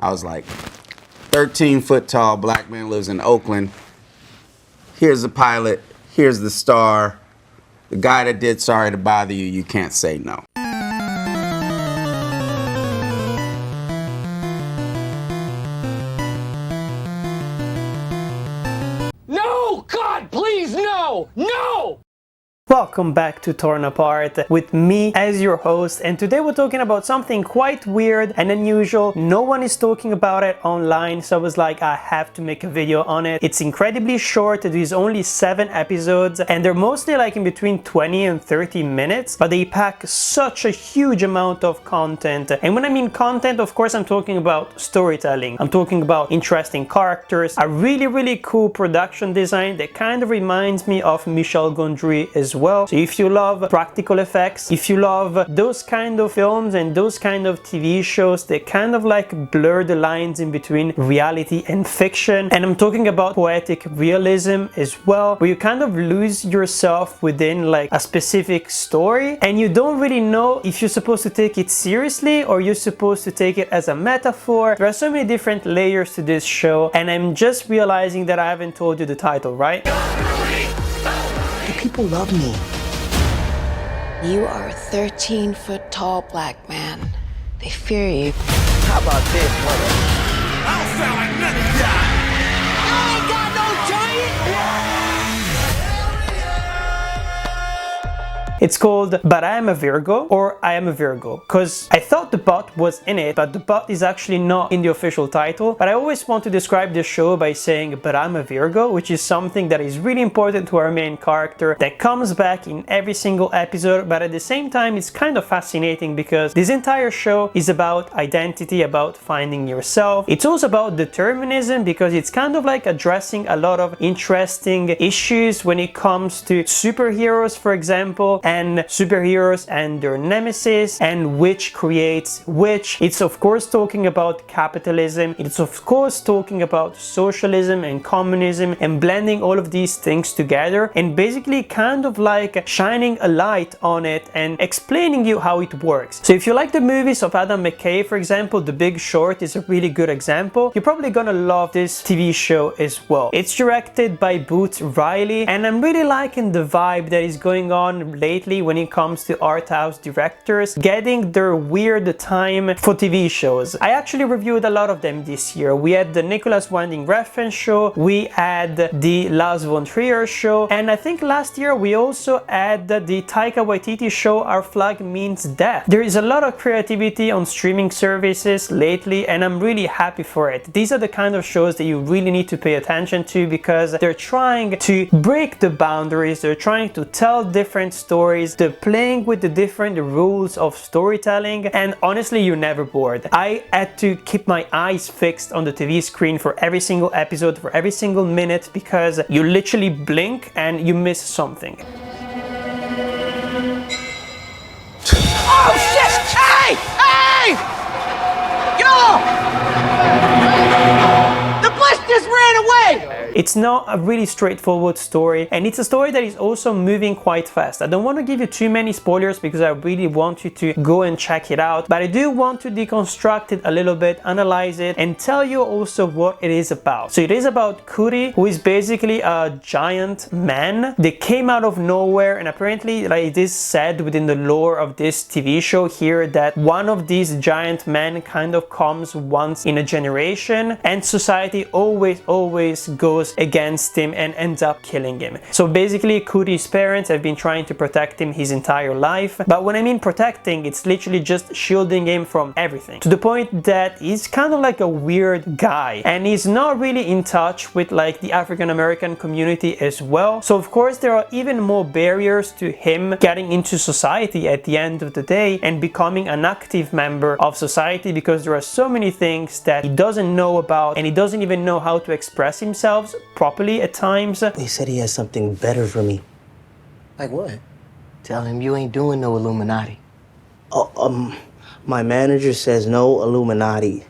I was like, 13-foot tall black man lives in Oakland. Here's the pilot. Here's the star. The guy that did Sorry to Bother You, you can't say no. No! God, please, no! No! Welcome back to Torn Apart with me as your host, and today we're talking about something quite weird and unusual. No one is talking about it online, so I was like, I have to make a video on it. It's incredibly short. There's only 7 episodes and they're mostly like in between 20 and 30 minutes, but they pack such a huge amount of content. And when I mean content, of course I'm talking about storytelling. I'm talking about interesting characters, a really cool production design that kind of reminds me of Michel Gondry as well. So if you love practical effects, if you love those kind of films and those kind of TV shows that kind of like blur the lines in between reality and fiction, and I'm talking about poetic realism as well, where you kind of lose yourself within like a specific story and you don't really know if you're supposed to take it seriously or you're supposed to take it as a metaphor. There are so many different layers to this show, and I'm just realizing that I haven't told you the title, right? People love me. You are a 13-foot tall black man. They fear you. How about this, brother? I don't sound like none of y'all. I ain't got no giant. It's called But I Am a Virgo, or I Am a Virgo, because I thought the bot was in it, but the bot is actually not in the official title. But I always want to describe this show by saying But I'm a Virgo, which is something that is really important to our main character that comes back in every single episode, but at the same time it's kind of fascinating because this entire show is about identity, about finding yourself. It's also about determinism because it's kind of like addressing a lot of interesting issues when it comes to superheroes, for example, and superheroes and their nemesis and which creates which. It's of course talking about capitalism, it's of course talking about socialism and communism and blending all of these things together and basically kind of like shining a light on it and explaining you how it works. So if you like the movies of Adam McKay, for example, The Big Short is a really good example, you're probably gonna love this TV show as well. It's directed by Boots Riley and I'm really liking the vibe that is going on lately when it comes to art house directors getting their weird time for TV shows. I actually reviewed a lot of them this year. We had the Nicholas Winding Refn show, we had the Lars von Trier show, and I think last year we also had the Taika Waititi show Our Flag Means Death. There is a lot of creativity on streaming services lately and I'm really happy for it. These are the kind of shows that you really need to pay attention to because they're trying to break the boundaries, they're trying to tell different stories, they're playing with the different rules of storytelling, and honestly you're never bored. I had to keep my eyes fixed on the TV screen for every single episode, for every single minute, because you literally blink and you miss something. Oh shit! Hey! Hey! Yo! The bus just ran away! It's not a really straightforward story, and it's a story that is also moving quite fast. I don't want to give you too many spoilers because I really want you to go and check it out, but I do want to deconstruct it a little bit, analyze it, and tell you also what it is about. So it is about Kuri, who is basically a giant man that came out of nowhere, and apparently like, it is said within the lore of this TV show here that one of these giant men kind of comes once in a generation, and society always goes against him and ends up killing him. So basically Kuri's parents have been trying to protect him his entire life, but when I mean protecting, it's literally just shielding him from everything, to the point that he's kind of like a weird guy and he's not really in touch with like the African American community as well. So of course there are even more barriers to him getting into society at the end of the day and becoming an active member of society, because there are so many things that he doesn't know about and he doesn't even know how to express himself properly at times. He said he has something better for me. Like what? Tell him you ain't doing no Illuminati. My manager says no Illuminati.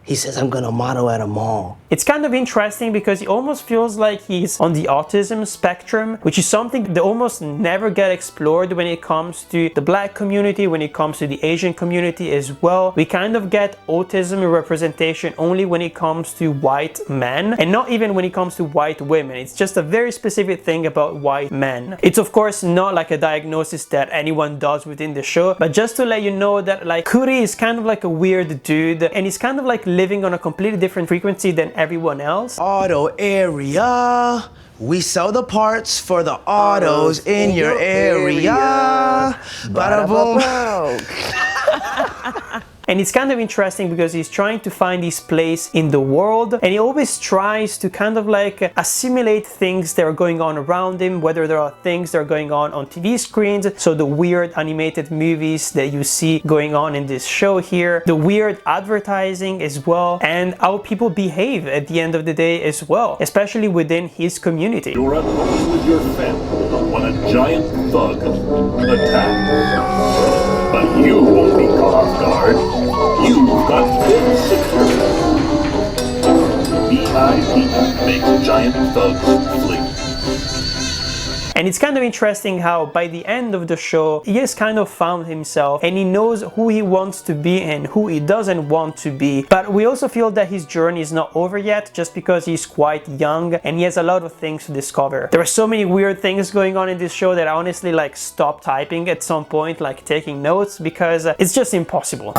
He says, I'm gonna model at a mall. It's kind of interesting because he almost feels like he's on the autism spectrum, which is something that almost never get explored when it comes to the black community, when it comes to the Asian community as well. We kind of get autism representation only when it comes to white men, and not even when it comes to white women. It's just a very specific thing about white men. It's of course not like a diagnosis that anyone does within the show, but just to let you know that like Kuri is kind of like a weird dude, and he's kind of like living on a completely different frequency than everyone else. Auto area. We sell the parts for the autos in your area. Bada boom. And it's kind of interesting because he's trying to find his place in the world, and he always tries to kind of like assimilate things that are going on around him, whether there are things that are going on TV screens, so the weird animated movies that you see going on in this show here, the weird advertising as well, and how people behave at the end of the day as well, especially within his community. You're at home with your family when a giant thug attacks. But you won't be caught off guard. You've got good security. BIP makes giant thugs flee. And it's kind of interesting how by the end of the show, he has kind of found himself and he knows who he wants to be and who he doesn't want to be. But we also feel that his journey is not over yet, just because he's quite young and he has a lot of things to discover. There are so many weird things going on in this show that I honestly like stopped typing at some point, like taking notes, because it's just impossible.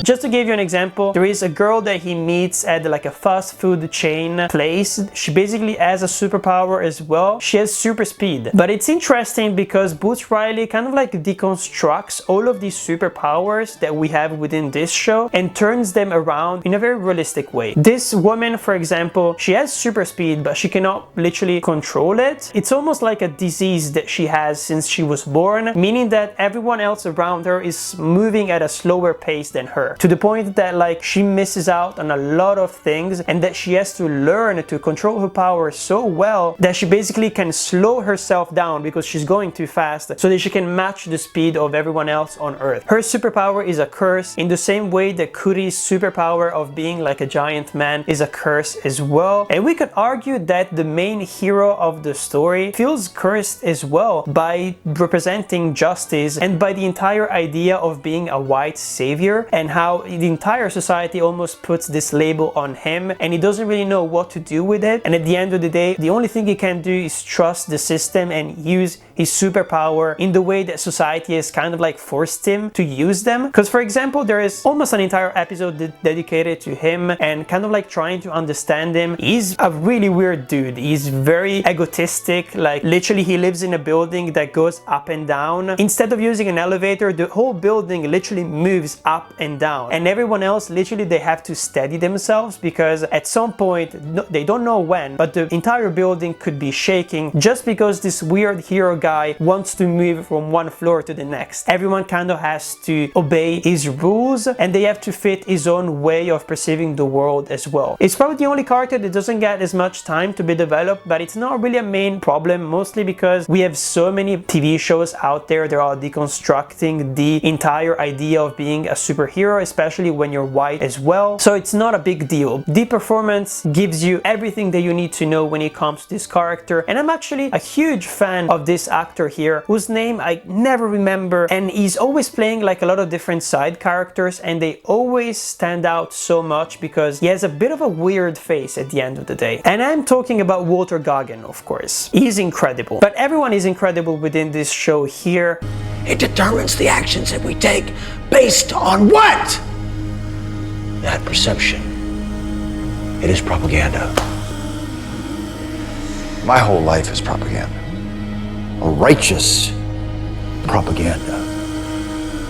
Just to give you an example, there is a girl that he meets at like a fast food chain place. She basically has a superpower as well. She has super speed. But it's interesting because Boots Riley kind of like deconstructs all of these superpowers that we have within this show and turns them around in a very realistic way. This woman, for example, she has super speed, but she cannot literally control it. It's almost like a disease that she has since she was born, meaning that everyone else around her is moving at a slower pace than her, to the point that like she misses out on a lot of things, and that she has to learn to control her power so well that she basically can slow herself down because she's going too fast, so that she can match the speed of everyone else on Earth. Her superpower is a curse, in the same way that Kuri's superpower of being like a giant man is a curse as well. And we could argue that the main hero of the story feels cursed as well by representing justice and by the entire idea of being a white savior, and how the entire society almost puts this label on him and he doesn't really know what to do with it. And at the end of the day, the only thing he can do is trust the system and use his superpower in the way that society has kind of like forced him to use them. Because for example, there is almost an entire episode dedicated to him and kind of like trying to understand him. He's a really weird dude. He's very egotistic, like literally he lives in a building that goes up and down. Instead of using an elevator, the whole building literally moves up and down, and everyone else literally they have to steady themselves because at some point, they don't know when, but the entire building could be shaking just because this weird hero guy wants to move from one floor to the next. Everyone kind of has to obey his rules and they have to fit his own way of perceiving the world as well. It's probably the only character that doesn't get as much time to be developed, but it's not really a main problem, mostly because we have so many TV shows out there that are deconstructing the entire idea of being a superhero, especially when you're white as well. So it's not a big deal. The performance gives you everything that you need to know when it comes to this character, and I'm actually a huge fan of this actor here, whose name I never remember, and he's always playing like a lot of different side characters and they always stand out so much because he has a bit of a weird face at the end of the day. And I'm talking about Walton Goggins, of course. He's incredible, but everyone is incredible within this show here. It determines the actions that we take based on what? That perception. It is propaganda. My whole life is propaganda. A righteous propaganda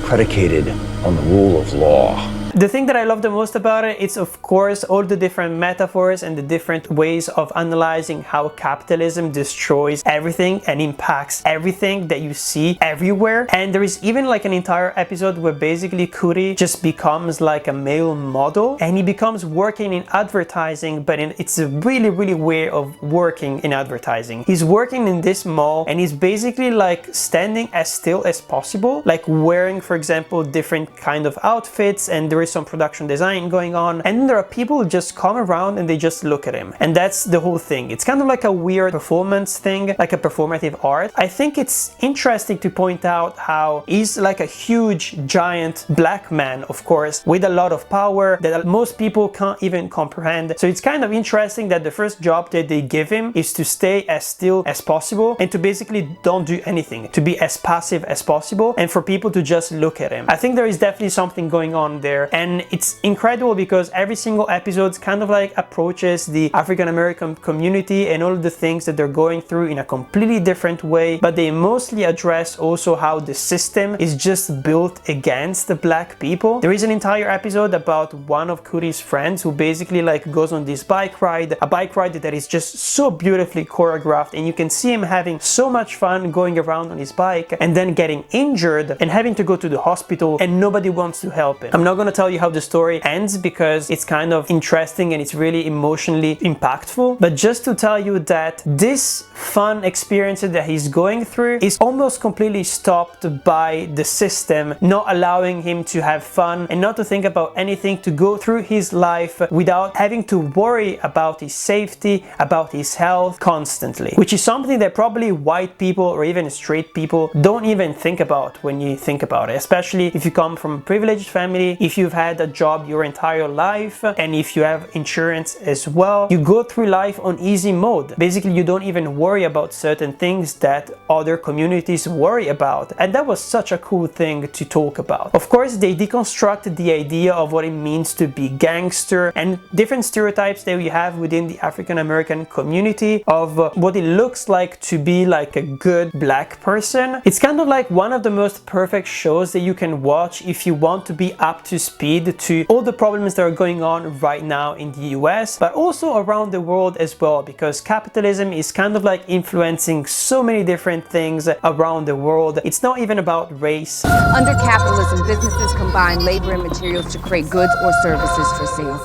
predicated on the rule of law. The thing that I love the most about it, it's of course all the different metaphors and the different ways of analyzing how capitalism destroys everything and impacts everything that you see everywhere. And there is even like an entire episode where basically Kuri just becomes like a male model and he becomes working in advertising, but it's a really way of working in advertising. He's working in this mall and he's basically like standing as still as possible, like wearing, for example, different kind of outfits, and there is some production design going on, and then there are people who just come around and they just look at him, and that's the whole thing. It's kind of like a weird performance thing, like a performative art. I think it's interesting to point out how he's like a huge giant black man, of course, with a lot of power that most people can't even comprehend. So it's kind of interesting that the first job that they give him is to stay as still as possible and to basically don't do anything, to be as passive as possible, and for people to just look at him. I think there is definitely something going on there, and it's incredible because every single episode kind of like approaches the African American community and all of the things that they're going through in a completely different way, but they mostly address also how the system is just built against the black people. There is an entire episode about one of Kuri's friends who basically like goes on this bike ride, a bike ride that is just so beautifully choreographed, and you can see him having so much fun going around on his bike and then getting injured and having to go to the hospital, and nobody wants to help him. I'm not going to tell you how the story ends because it's kind of interesting and it's really emotionally impactful, but just to tell you that this fun experience that he's going through is almost completely stopped by the system not allowing him to have fun and not to think about anything, to go through his life without having to worry about his safety, about his health constantly, which is something that probably white people or even straight people don't even think about when you think about it, especially if you come from a privileged family, if you've had a job your entire life, and if you have insurance as well. You go through life on easy mode. Basically, you don't even worry about certain things that other communities worry about, and that was such a cool thing to talk about. Of course, they deconstructed the idea of what it means to be gangster and different stereotypes that we have within the African American community of what it looks like to be like a good black person. It's kind of like one of the most perfect shows that you can watch if you want to be up to speed to all the problems that are going on right now in the US, but also around the world as well, because capitalism is kind of like influencing so many different things around the world. It's not even about race. Under capitalism, businesses combine labor and materials to create goods or services for sale.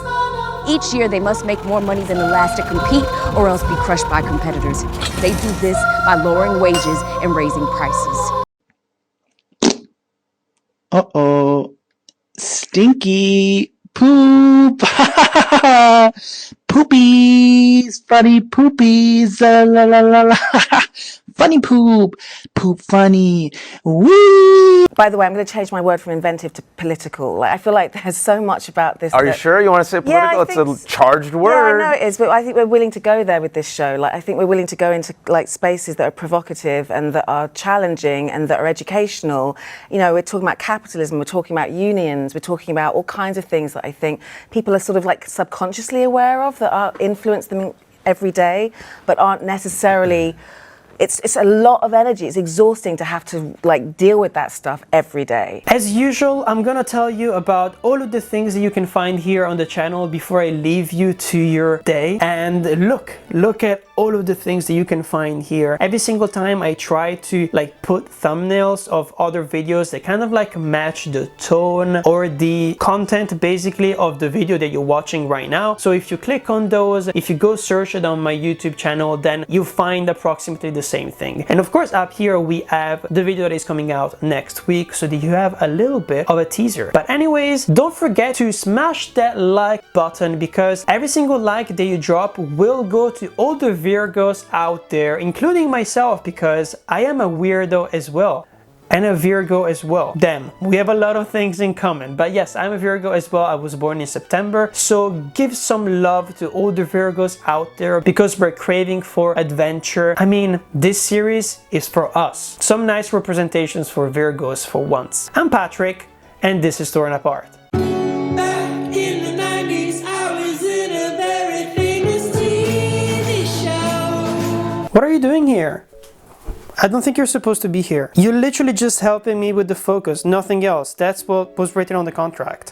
Each year, they must make more money than the last to compete or else be crushed by competitors. They do this by lowering wages and raising prices. Uh-oh. Stinky poop. Poopies. Funny poopies. La la la la. Funny poop. Poop funny. Woo. By the way, I'm going to change my word from inventive to political. Like, I feel like there's so much about this. Are you sure you want to say political? Yeah, it's a charged word. Yeah, I know it is, but I think we're willing to go there with this show. Like, I think we're willing to go into like spaces that are provocative and that are challenging and that are educational. You know, we're talking about capitalism, we're talking about unions, we're talking about all kinds of things that I think people are sort of like subconsciously aware of that are influence them every day, but aren't necessarily. It's a lot of energy. It's exhausting to have to like deal with that stuff every day. As usual, I'm gonna tell you about all of the things that you can find here on the channel before I leave you to your day. And look at all of the things that you can find here. Every single time I try to like put thumbnails of other videos that kind of like match the tone or the content basically of the video that you're watching right now. So if you click on those, if you go search it on my YouTube channel, then you find approximately the same thing. And of course up here we have the video that is coming out next week, so that you have a little bit of a teaser. But anyways, don't forget to smash that like button, because every single like that you drop will go to all the Virgos out there, including myself, because I am a weirdo as well. And a Virgo as well. Damn, we have a lot of things in common. But yes, I'm a Virgo as well. I was born in September. So give some love to all the Virgos out there, because we're craving for adventure. I mean, this series is for us. Some nice representations for Virgos for once. I'm Patrick, and this is Torn Apart. Back in the 90s, I was in a very famous TV show. What are you doing here? I don't think you're supposed to be here. You're literally just helping me with the focus, nothing else. That's what was written on the contract.